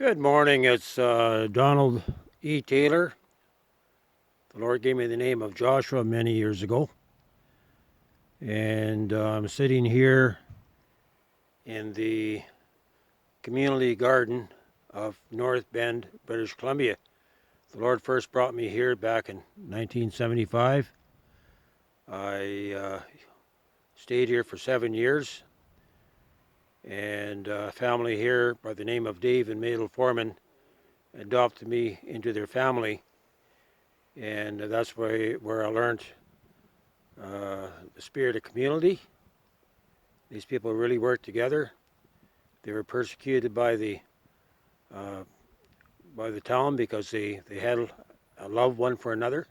Good morning. It's Donald E. Taylor. The Lord gave me the name of Joshua many years ago. And I'm sitting here in the community garden of North Bend, British Columbia. The Lord first brought me here back in 1975. I stayed here for 7 years. And a family here by the name of Dave and Madel Foreman adopted me into their family. And that's where I learned the spirit of community. These people really worked together. They were persecuted uh, by the town because they had a love one for another.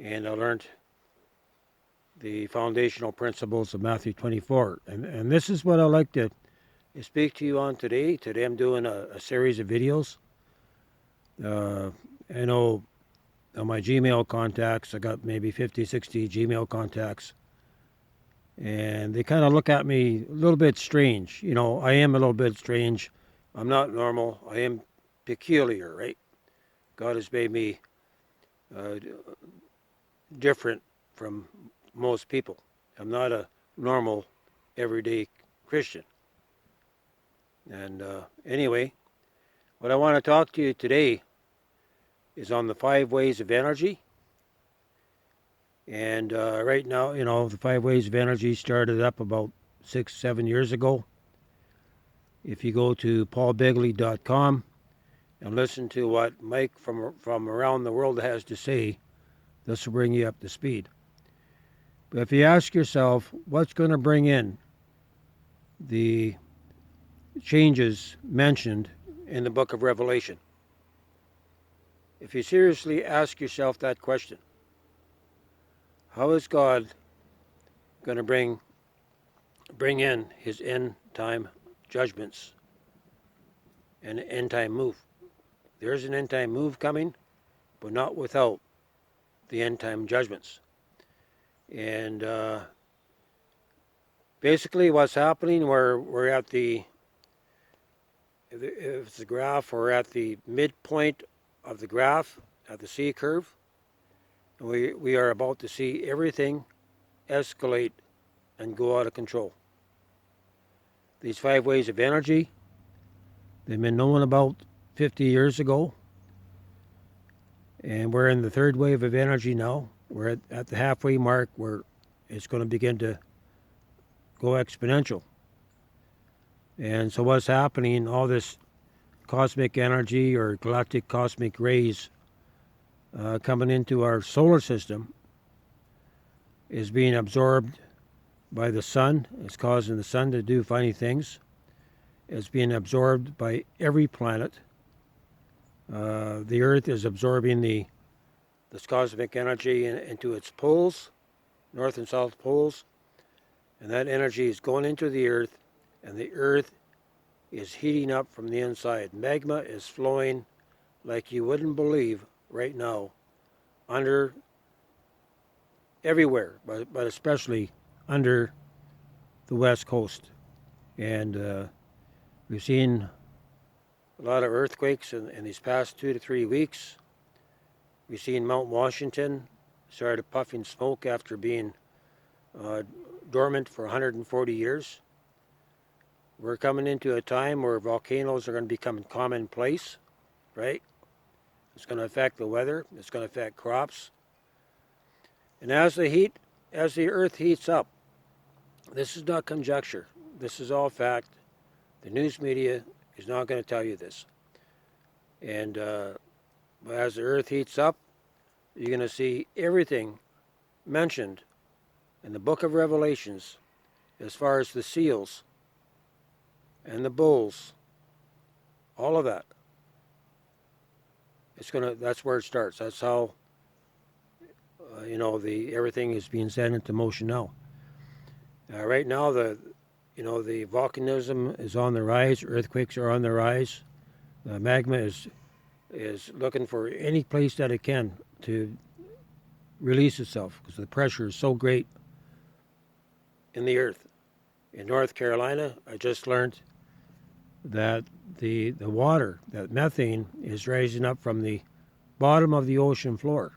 And I learned the foundational principles of Matthew 24. And this is what I'd like to speak to you on today. Today I'm doing a series of videos. I know on my Gmail contacts, I got maybe 50, 60 Gmail contacts. And they kind of look at me a little bit strange. You know, I am a little bit strange. I'm not normal. I am peculiar, right? God has made me uh, different from most people. I'm not a normal, everyday Christian. And anyway, what I want to talk to you today is on the 5 ways of energy. And right now, you know, the 5 ways of energy started up about 6, 7 years ago. If you go to paulbegley.com and listen to what Mike from around the world has to say, this will bring you up to speed. But if you ask yourself, what's going to bring in the changes mentioned in the book of Revelation? If you seriously ask yourself that question, how is God going to bring in his end time judgments and end time move? There's an end time move coming, but not without the end time judgments. And basically what's happening, we're at the, if it's the graph, we're at the midpoint of the graph at the C curve. And we are about to see everything escalate and go out of control. These 5 ways of energy, they've been known about 50 years ago. And we're in the 3rd wave of energy now. We're at the halfway mark where it's going to begin to go exponential. And so what's happening, all this cosmic energy or galactic cosmic rays coming into our solar system is being absorbed by the sun. It's causing the sun to do funny things. It's being absorbed by every planet. The Earth is absorbing this cosmic energy into its poles, north and south poles, and that energy is going into the Earth, and the Earth is heating up from the inside. Magma is flowing like you wouldn't believe right now, under everywhere, but especially under the West Coast. And we've seen a lot of earthquakes in these past 2 to 3 weeks. We've seen Mount Washington started puffing smoke after being dormant for 140 years. We're coming into a time where volcanoes are going to become commonplace, right? It's going to affect the weather. It's going to affect crops. And as the earth heats up, this is not conjecture. This is all fact. The news media is not going to tell you this. And as the earth heats up, you're going to see everything mentioned in the book of Revelations as far as the seals and the bowls, all of that. That's where it starts. That's how everything is being set into motion now. Right now, the volcanism is on the rise. Earthquakes are on the rise. The magma is looking for any place that it can to release itself because the pressure is so great in the earth. In North Carolina, I just learned that the water, that methane, is rising up from the bottom of the ocean floor.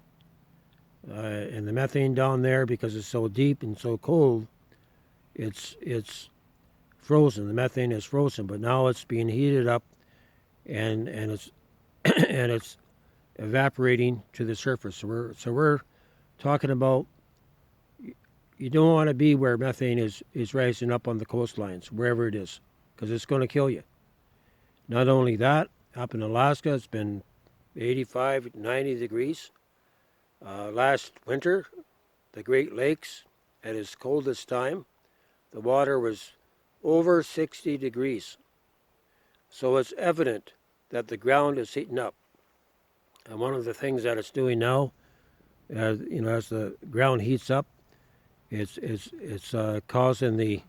And the methane down there, because it's so deep and so cold, it's frozen. The methane is frozen, but now it's being heated up, and it's and it's evaporating to the surface. So we're talking about, you don't want to be where methane is rising up on the coastlines, wherever it is, because it's going to kill you. Not only that, up in Alaska, it's been 85, 90 degrees. Last winter, the Great Lakes, at its coldest time, the water was over 60 degrees. So it's evident that the ground is heating up. And one of the things that it's doing now, as the ground heats up, it's causing the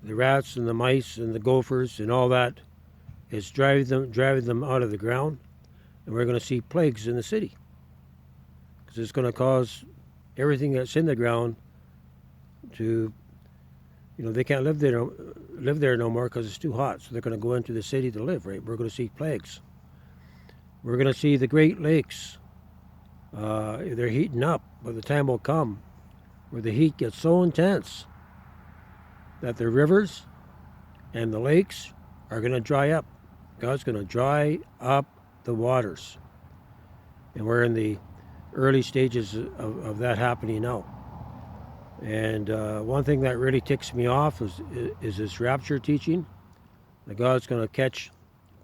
rats and the mice and the gophers and all that. It's driving them out of the ground, and we're going to see plagues in the city, because it's going to cause everything that's in the ground to, they can't live there no more because it's too hot. So they're going to go into the city to live. Right? We're going to see plagues. We're going to see the Great Lakes. They're heating up, but the time will come where the heat gets so intense that the rivers and the lakes are going to dry up. God's going to dry up the waters. And we're in the early stages of that happening now. And one thing that really ticks me off is this rapture teaching, that God's going to catch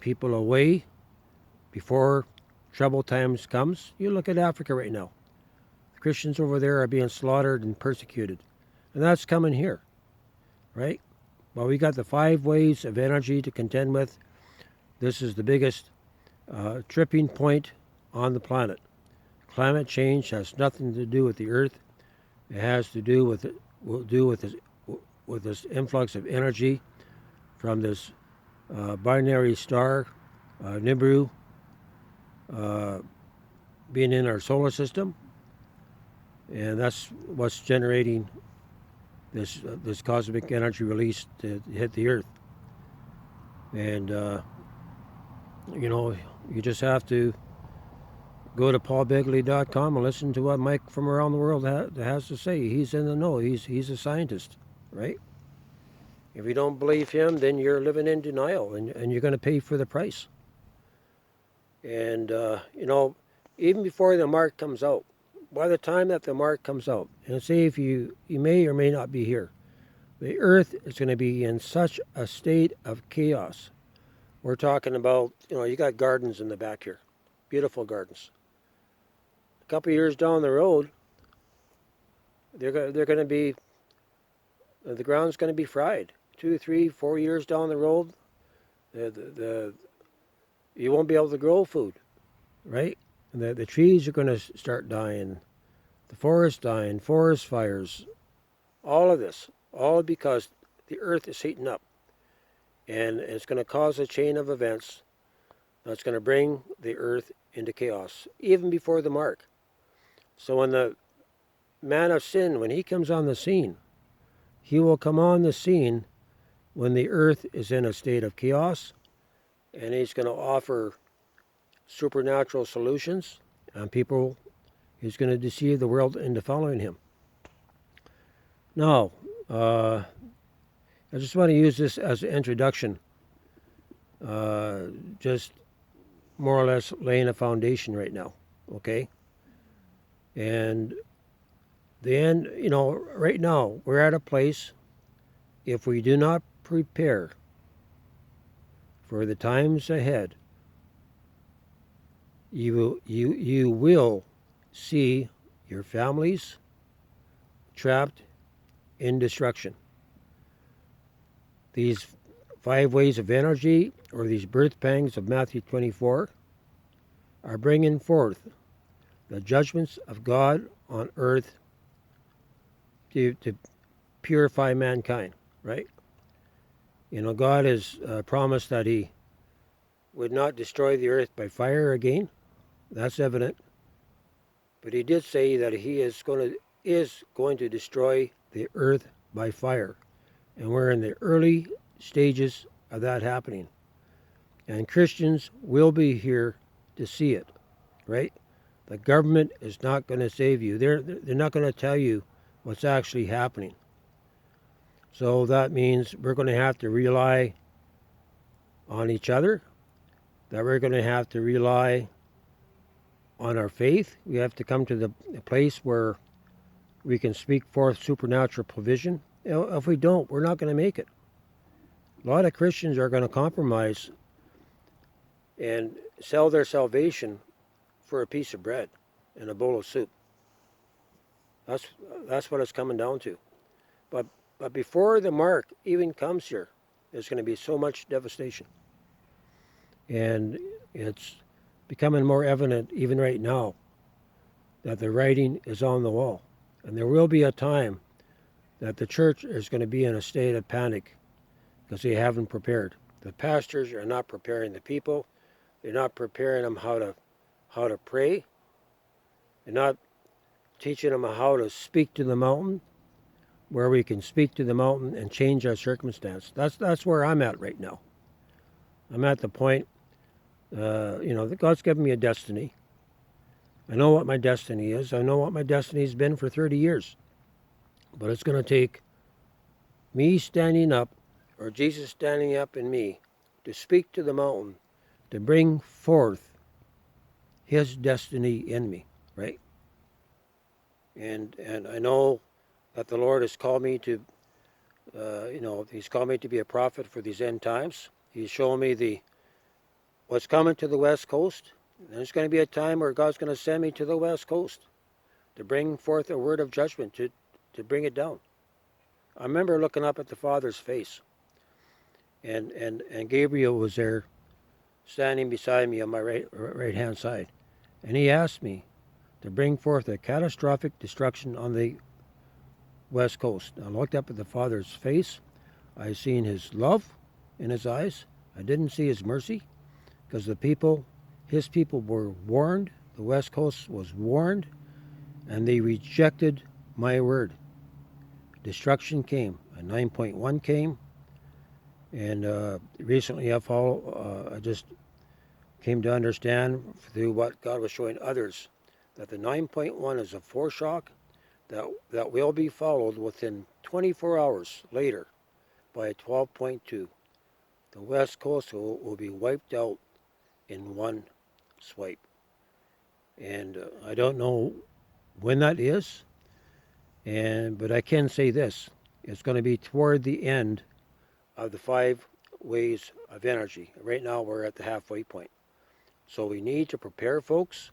people away before trouble times comes. You look at Africa right now. The Christians over there are being slaughtered and persecuted. And that's coming here, right? Well, we got the 5 waves of energy to contend with. This is the biggest tripping point on the planet. Climate change has nothing to do with the Earth. It has to do with this influx of energy from this binary star, Nibiru, being in our solar system, and that's what's generating this cosmic energy release to hit the Earth. And you just have to go to paulbegley.com and listen to what Mike from around the world has to say. He's in the know. He's a scientist, right? If you don't believe him, then you're living in denial, and you're going to pay for the price. And even before the mark comes out, by the time that the mark comes out, and say if you may or may not be here, the Earth is going to be in such a state of chaos. We're talking about, you got gardens in the back here, beautiful gardens. A couple of years down the road, they're going to be, the ground's going to be fried. 2, 3, 4 years down the road, you won't be able to grow food, right? And the trees are going to start dying, the forest dying, forest fires, all of this, all because the Earth is heating up. And it's going to cause a chain of events that's going to bring the Earth into chaos, even before the mark. So when the man of sin, when he comes on the scene, he will come on the scene when the Earth is in a state of chaos, and he's going to offer supernatural solutions, and he's going to deceive the world into following him. Now, I just want to use this as an introduction, just more or less laying a foundation right now, okay? And the end, right now, we're at a place, if we do not prepare for the times ahead, you will see your families trapped in destruction. These 5 ways of energy, or these birth pangs of Matthew 24, are bringing forth the judgments of God on earth to purify mankind, right? God has promised that he would not destroy the earth by fire again. That's evident. But he did say that he is going to destroy the earth by fire. And we're in the early stages of that happening. And Christians will be here to see it, right? The government is not going to save you. They're not going to tell you what's actually happening. So that means we're going to have to rely on each other, that we're going to have to rely on our faith. We have to come to the place where we can speak forth supernatural provision. If we don't, we're not going to make it. A lot of Christians are going to compromise and sell their salvation for a piece of bread and a bowl of soup. That's what it's coming down to. But before the mark even comes here, there's going to be so much devastation. And it's becoming more evident even right now that the writing is on the wall. And there will be a time that the church is going to be in a state of panic because they haven't prepared. The pastors are not preparing the people. They're not preparing them how to pray. They're not teaching them how to speak to the mountain, where we can speak to the mountain and change our circumstance. That's where I'm at right now. I'm at the point, that God's given me a destiny. I know what my destiny is. I know what my destiny's been for 30 years. But it's going to take me standing up, or Jesus standing up in me, to speak to the mountain, to bring forth his destiny in me, right? And I know that the Lord has called me to, he's called me to be a prophet for these end times. He's shown me what's coming to the West Coast. And there's going to be a time where God's going to send me to the West Coast to bring forth a word of judgment, to bring it down. I remember looking up at the Father's face, and Gabriel was there standing beside me on my right hand side. And he asked me to bring forth a catastrophic destruction on the West Coast. I looked up at the Father's face. I seen his love in his eyes. I didn't see his mercy, because his people were warned. The West Coast was warned, and they rejected my word. Destruction came. A 9.1 came, and recently I just came to understand through what God was showing others that the 9.1 is a foreshock that will be followed within 24 hours later by a 12.2. The West Coast will be wiped out in one swipe. And I don't know when that is, but I can say this. It's going to be toward the end of the 5 ways of energy. Right now we're at the halfway point. So we need to prepare, folks.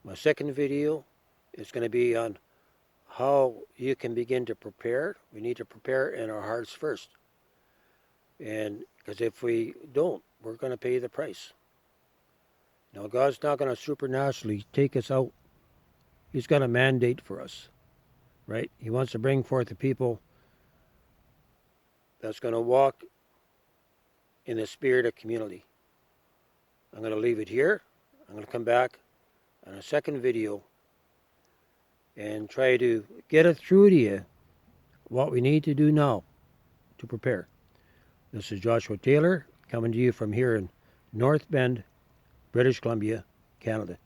My second video is going to be on how you can begin to prepare. We need to prepare in our hearts first. And because if we don't, we're going to pay the price. Now, God's not going to supernaturally take us out. He's got a mandate for us, right? He wants to bring forth the people that's going to walk in the spirit of community. I'm going to leave it here. I'm going to come back on a second video and try to get it through to you what we need to do now to prepare. This is Joshua Taylor coming to you from here in North Bend, British Columbia, Canada.